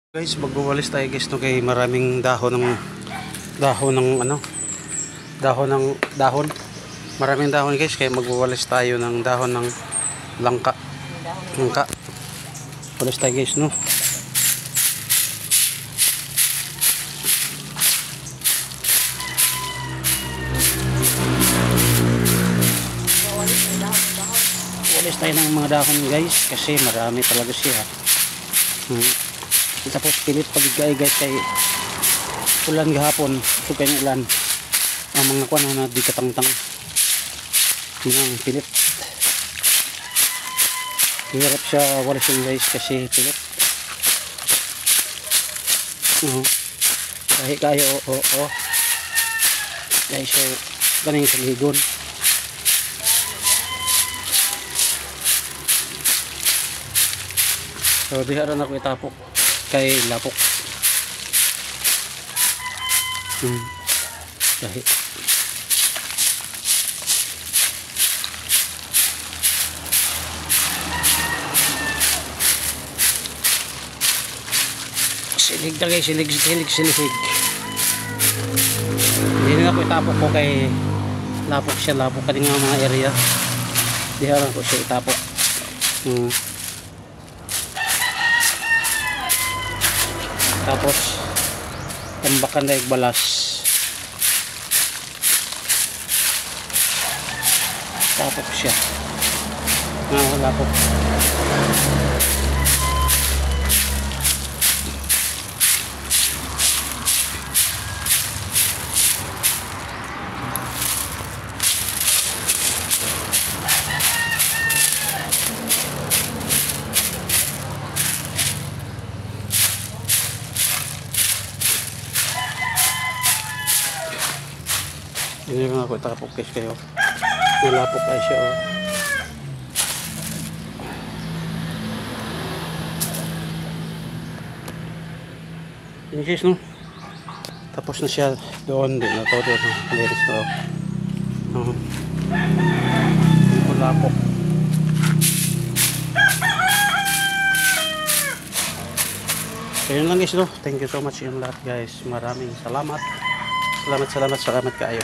Guys, magwawalis tayo guys no, kay maraming dahon ng dahon. Maraming dahon guys, kaya magwawalis tayo ng dahon ng langka. Walis tayo guys no. Walis tayo ng mga dahon guys kasi marami talaga siya. Tapos pilit pagigay guys kay ulan gahapon, so kaya ulan ang mga kuan na di katangtang ng pilit. Hirap siya walisin guys kasi pilit. Kahit kayo guys, so ganing sa ligon. So diha ra na ko itapok kay lapok. Dahil silig na guys, silig. Hindi na ko itapok ko kay lapok ka din nga mga area. Diha ra ko siya itapok. Tapos tambakan na balas. Tapos siya lapok. Hindi nga ako itapok guys kayo. Nilapok ay siya Yun guys no. Tapos na siya doon din. Todo na. Liris na Hindi lapok. So yun lang guys no. Thank you so much yung lahat guys. Maraming salamat. Salamat kayo.